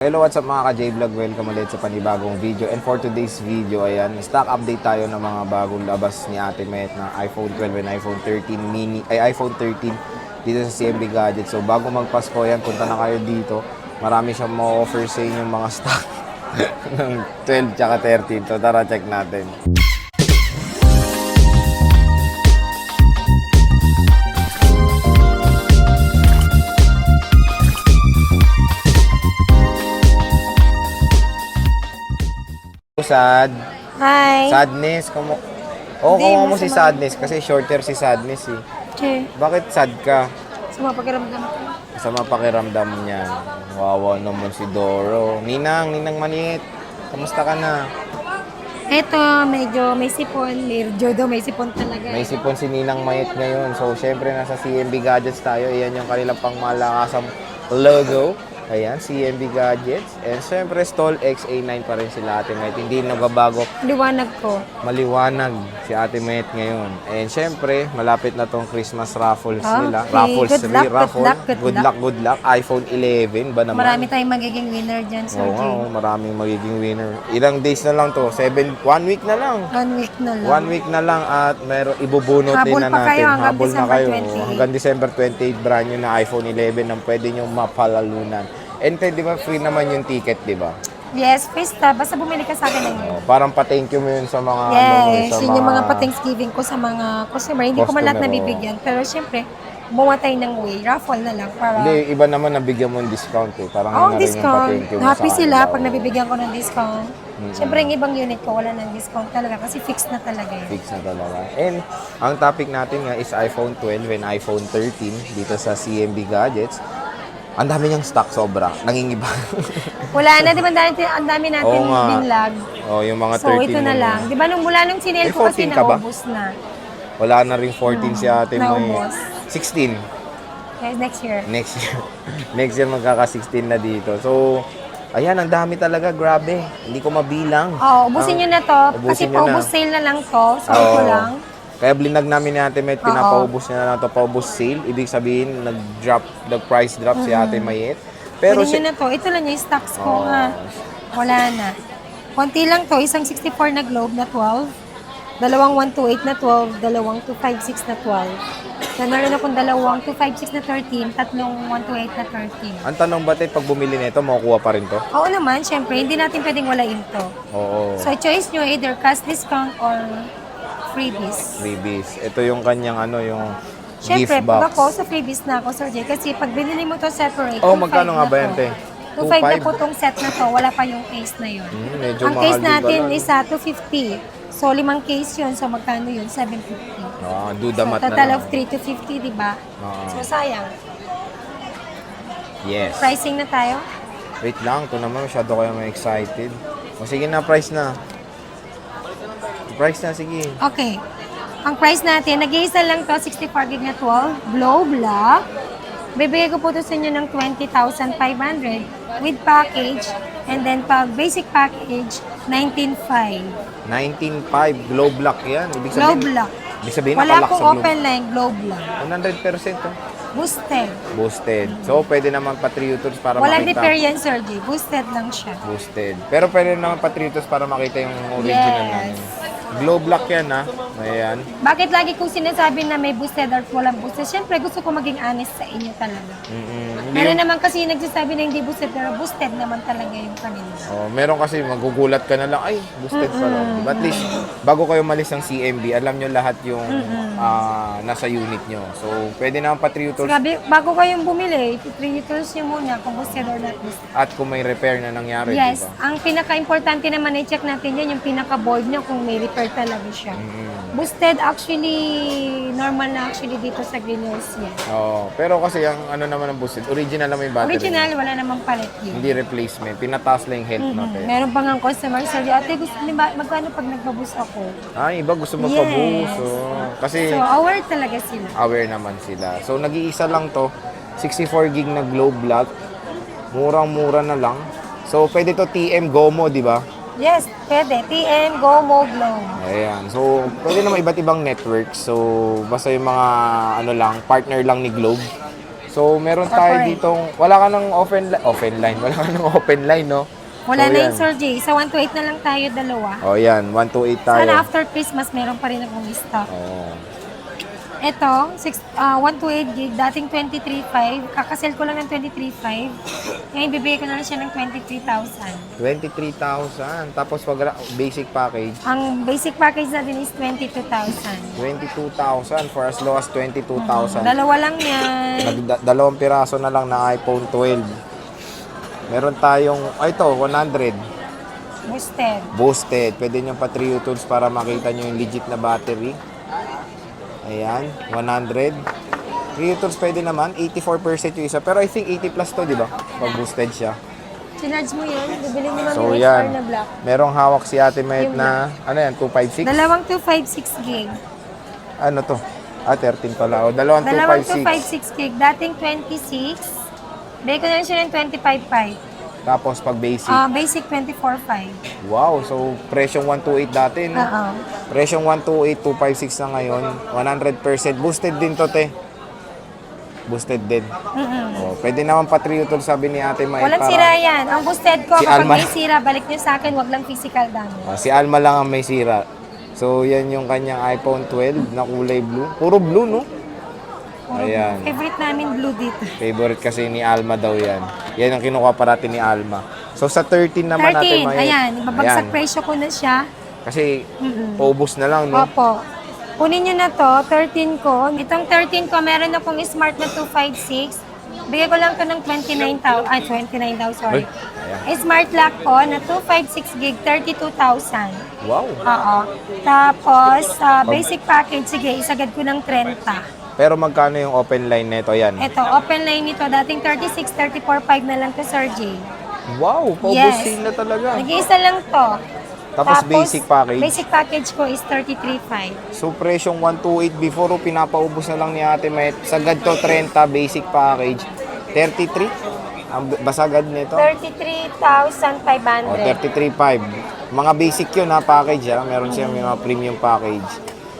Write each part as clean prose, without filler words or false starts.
Hello, what's up mga ka-J-Vlog? Welcome ulit sa panibagong video. And for today's video, ayan, stock update tayo ng mga bagong labas ni Ate Met na iPhone 12 and iPhone 13 mini, iPhone 13 dito sa CMB Gadgets. So bago magpasko yan, punta na kayo dito. Marami siyang ma-offer sa inyong mga stock ng 12 tsaka 13. So tara, check natin. Sad. Hi. Sadness. Kumuha mo si Sadness kasi shorter si Sadness eh. Okay. Bakit sad ka? Sama pakiramdam ko. Sa pakiramdam niya. Wawa naman si Doro. Ninang Maniit. Kamusta ka na? Eto, medyo may sipon. Medyo daw may sipon talaga. May sipon si Ninang Maniit ngayon. So, syempre, nasa CMB Gadgets tayo. Ayan yung kanilang pangmalakasang logo. Ayan, CMB Gadgets. And syempre, Stall XA9 pa rin sila Ate Met. Hindi nagbabago. Liwanag ko. Maliwanag si Ate Met ngayon. And syempre, malapit na tong Christmas raffles nila. Okay. Raffles, Good luck. iPhone 11 ba naman? Marami tayong magiging winner dyan, Sir Oo, Jay. maraming magiging winner. Ilang days na lang to? 1 week na lang. 1 week na lang. 1 week na lang at ibubunot din Habol na pa natin. kayo hanggang Habol na December kayo. 28. Hanggang December 28, brand new na iPhone 11 ang pwede nyo mapalalunan. And di ba free naman yung ticket, di ba? Yes, Krista. Basta bumili ka sa akin ng yun. Parang pa-thank you mo yun sa mga Yes, yun yung mga pa-Thanksgiving ko sa mga customer. Hindi ko man lahat Customer, nabibigyan. Pero syempre, bumawa tayo ng way. Raffle na lang para... Hindi, iba naman nabigyan mo ng discount eh. Parang yun na rin yung discount. pa-thank you mo Happy sa sila kanila. pag nabibigyan ko ng discount. Syempre, yung ibang unit ko, wala ng discount talaga kasi fixed na talaga yun. Fix na talaga. And ang topic natin nga is iPhone 12 and iPhone 13 dito sa CMB Gadgets. Ang dami niyang stock, sobra. Nangingiba. Wala na, di ba ang dami natin Oo nga. binlag. Oh, yung mga 13 So, ito na mo lang. Di ba mula nung sinel May ko kasi 14 ka ba? naubos na. Wala na rin 14 si ate mo eh. naubos. 16. Okay, next year. Next year. Next year magkaka-16 na dito. So, ayan, ang dami talaga. Grabe. Hindi ko mabilang. Ubusin nyo na to. Kasi ubusin nyo paubos na. sale na lang to. So, ito Oo. lang. Kaya blinag namin ni Ate Met, pinapaubos niya na lang ito, paubos sale. Ibig sabihin, nag-price drop si Ate Mayet. Pero Kunin nyo na to. Ito lang yung stocks ko nga. Wala na. Konti lang to. Isang 64 na globe na 12. Dalawang 128 na 12. Dalawang 256 na 12. Then meron akong dalawang 256 na 13. Tatlong 128 na 13. ang tanong ba tayo, pag bumili nito, makukuha pa rin to? Oo naman, syempre. Hindi natin pwedeng walain to. Oo. So, choice nyo either cash discount or freebies. Freebies. Ito yung kanyang yung Syempre, gift pag box. ako sa freebies na ako, Sir Jay, kasi pag binili mo to separate, Oh, 2.5 magkano nga na ba to. yan, te? 2.5 na 2.5? po tong set na to, wala pa yung case na yun. Medyo Ang mahal case din natin pala, is 250. So, 5 case yun. So, magkano yun? 750. Do the So, math na total lang. of 3 to 50, di ba? Oo. So, sayang. Yes. Pricing na tayo? Wait lang, ito naman masyado kayo ma-excited. O sige na, price na. Price na, sige. Okay. Ang price natin, nag-iisa lang to, 64 gig na 12, Glow Black. Bibigay ko po to sa inyo ng 20,500 with package. And then, pag basic package, 19,500. 19.5 glow block yan. Ibig Glow sabihin, Black. ibig sabihin Wala nakalak akong sa glow. open line, Glow Black. 100% to. Boosted. Boosted. So, pwede naman pa-triutors para Walang makita. repair yan, Sir G. Boosted lang siya. Boosted. Pero pwede naman pa-triutors para makita yung original Yes. Glow block yan, ha? Ayan. Bakit lagi kong sinasabi na may boosted or walang boosted? Siyempre, gusto ko maging honest sa inyo talaga. Meron naman kasi nagsasabi na hindi boosted, pero boosted naman talaga yung kanila. Oh, meron kasi magugulat ka na lang, ay, boosted pala. Diba? At least, bago kayo malis ng CMB, alam nyo lahat yung nasa unit nyo. So, pwede naman pa-triutors Sabi, bago kayong bumili, i-triutors nyo muna kung boosted or not boosted. at kung may repair na nangyari, Yes, diba? ang pinaka-importante naman i-check natin yan, yung pinaka-board nyo kung may repair talaga siya. Boosted, actually, normal na actually dito sa Green Hills yan. Oo. Pero kasi ang naman ang boosted, original naman yung battery. Original, wala namang palit yun. Hindi replacement. Pinataas lang yung health natin. Meron pa nga customer sabi, ate, gusto ni magkano pag nagpabus ako? Ay, iba gusto magpa-boost. Yes. Oh. Kasi So, aware talaga sila. aware naman sila. So, nag-iisa lang to. 64 gig na glow black. Murang-mura na lang. So, pwede to TM Gomo, di ba? Yes, pwede. TM, Gomo, Glow. Ayan. So, pwede naman iba't ibang networks. So, basta yung mga, partner lang ni Globe. So, meron tayo Corporate. ditong, wala ka ng open line, wala ka ng open line, no? Wala So, na yan. yung Sir Jay. Sa 128 na lang tayo, dalawa. Oh, yan, 128 tayo. Sana after Christmas, meron pa rin akong stock. Oh. Ito, 128 gig, dating 23.5. Kakasell ko lang ng 23.5. Ngayon, bibigay ko na lang siya ng 23,000. 23,000. Tapos, pag basic package, Ang basic package natin is 22,000. 22,000 for as low as 22,000. Dalawa lang yan. Dalawang piraso na lang na iPhone 12. Meron tayong, ito, 100. Boosted. Boosted. Pwede nyo pa 3 tools para makita nyo yung legit na battery. Ayan, 100. 3 tools pwede naman. 84% yung isa. Pero I think 80 plus to, di ba? Pag boosted siya. Sinarge mo yun, bibili ni Mami So, White yan. Star na black. Merong hawak si Ate Mayet Yung na, ano yan, 256? Dalawang 256 gig. Ano to? 13 pala. O, dalawang Dalawang 256. 256 gig. Dating 26. Bigay ko na lang siya ng 25.5. Tapos pag basic. Basic 24.5. Wow, so presyong 128 dati, no? Oo. Presyong 128, 256 na ngayon. 100% boosted din to, te. Boosted din. Oh, pwede naman pa 3 utol, sabi ni Ate Mayet. Walang sira yan. Ang boosted ko, Si kapag Alma. may sira, balik nyo sa akin, wag lang physical damage. Si Alma lang ang may sira. So, yan yung kanyang iPhone 12 na kulay blue. Puro blue, no? Puro Ayan. favorite namin blue dito. Favorite kasi ni Alma daw yan. Yan ang kinuha parati ni Alma. So, sa 13 naman natin, 13, Mayet. ayan. Ibabagsak Ayan. presyo ko na siya. Kasi, paubos na lang, no? Opo. Kunin nyo na to, 13 ko. Itong 13 ko, meron akong smart na 256. Bigay ko lang to ng 29 daw, sorry. Smart lock ko na 256 gig, 32,000. Wow. Oo. Tapos, basic package, sige, isagad ko ng 30. Pero magkano yung open line nito? Yan. Ito, open line nito, dating 36, 34.5 na lang to, Sir J. Wow, paubusin na talaga. Nag-iisa lang to. Tapos basic package. Basic package ko is 33.5. So, presyong 128 before, pinapaubos na lang ni Ate Mayet. Sagad to 30, basic package. 33? Ang basagad nito? 33,500. O, 33.5. Mga basic yun ha, package ha. Meron siya mga premium package.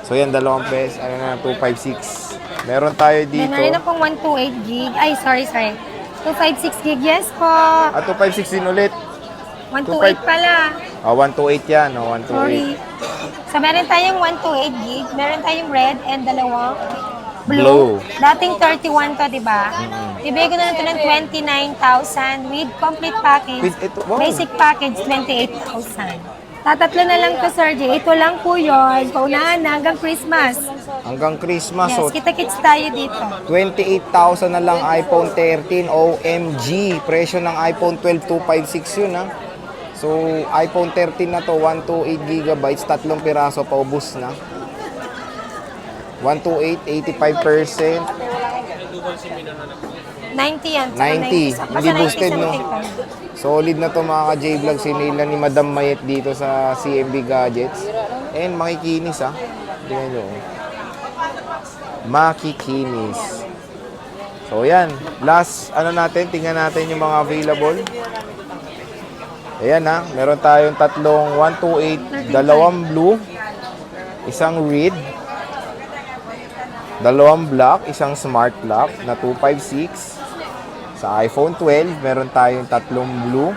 So, yan, 2 pesos. Ano na, 256. Meron tayo dito. Meron akong 128 gig. Ay, sorry. 256 gig, yes po. 256 din ulit. 128 pala. 128 yan. 128. Sorry. So, meron tayong 128 gig. Meron tayong red and dalawang Blue. Dating 31 to, di ba? Ibigay ko na lang ito ng 29,000 with complete package. With ito, wow. Basic package, 28,000. Tatatlo na lang to, Sir J. Ito lang po yun. Paunahan na hanggang Christmas. Hanggang Christmas. Yes, So, kita-kits tayo dito. 28,000 na lang iPhone 13 OMG. Presyo ng iPhone 12 256 yun ha. So iPhone 13 na to 128 gigabytes, 3 piraso paubos na. 128, 85%. 90 yan. 90. Hindi boosted, no? Solid na to mga ka-J-Vlog. Sinila ni Madam Mayet dito sa CMB Gadgets. And makikinis ha. Tingnan nyo. Makikinis. So yan. Last natin. Tingnan natin yung mga available. Ayan ha. Meron tayong tatlong 128, dalawang blue, isang red, dalawang black, isang smart lock na 256. Sa iPhone 12, meron tayong tatlong blue,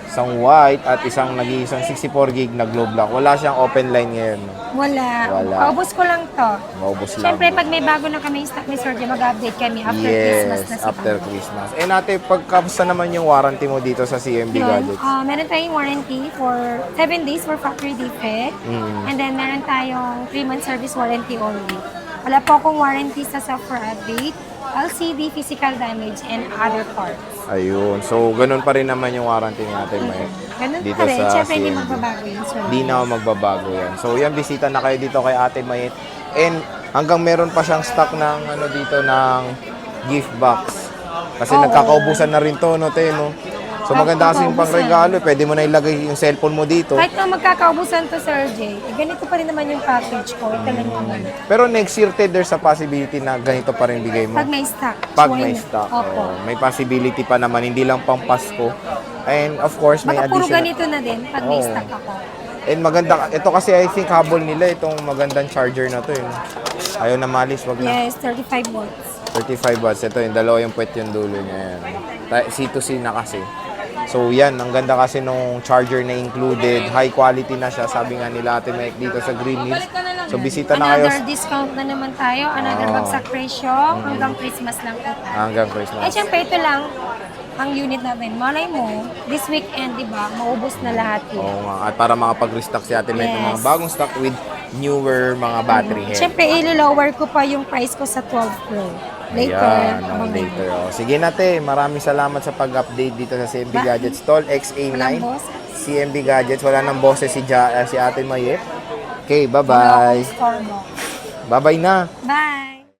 isang white, at isang nag-iisang 64 gig na globe lock. Wala siyang open line ngayon. Wala. Wala. Paubos ko lang to. Maubos lang. Siyempre, pag may bago na kami stock ni Sir J, mag-update kami after Christmas na Yes, si after Christmas. Eh natin, pagkamusta naman yung warranty mo dito sa CMB Gadgets? Meron tayong warranty for 7 days for factory defect. And then, meron tayong 3-month service warranty only. Wala po akong warranty sa software update, LCD, physical damage, and other parts. Ayun. So, ganun pa rin naman yung warranty ni Ate May. Ganun Dito pa rin. sa Siyempre, hindi CMB. magbabago yun, Sir. Hindi na magbabago yan. So, yan, bisita na kayo dito kay Ate Mayet. And hanggang meron pa siyang stock ng dito ng gift box. Kasi Oo. nagkakaubusan na rin to, no, te, no? So, maganda kasi yung pangregalo. Pwede mo na ilagay yung cellphone mo dito. Kahit na magkakaubusan to, Sir J, ganito pa rin naman yung package ko. Ito lang naman. Pero next year, te, there's a possibility na ganito pa rin bigay mo. Pag may stock. Pag why may not? stock. Opo. May possibility pa naman. Hindi lang pang Pasko. And of course, may Baka puro additional. ganito na din pag may Oo. stock ako. And maganda, ito kasi I think habol nila itong magandang charger na to. Ayaw na malis, wag na. Yes, 35 watts. 35 watts. Ito yung dalawa yung puwet yung dulo niya. Yan. C2C na kasi. So yan, ang ganda kasi nung charger na included. High quality na siya. Sabi nga nila Ate Mike dito sa Green Hills. So bisita na kayo. Another discount na naman tayo. Another bagsak presyo. Hanggang Christmas lang po tayo. Hanggang Christmas. Eh, syempre, ito lang ang unit natin. Malay mo, this weekend, di ba, maubos na lahat yun. Oo nga. At para makapag-restock si Ate Mike ng mga Yes. bagong stock with newer mga battery head. Syempre, i-lower ko pa yung price ko sa 12 Pro. Later, Ayan, abangan later. mo. Oh. Sige nate, maraming salamat sa pag-update dito sa CMB Gadgets Tol Walang XA9. boses. CMB Gadgets, wala nang boses si Ate Mayet. Okay, Wala bye-bye. akong store mo. Bye-bye na. Bye!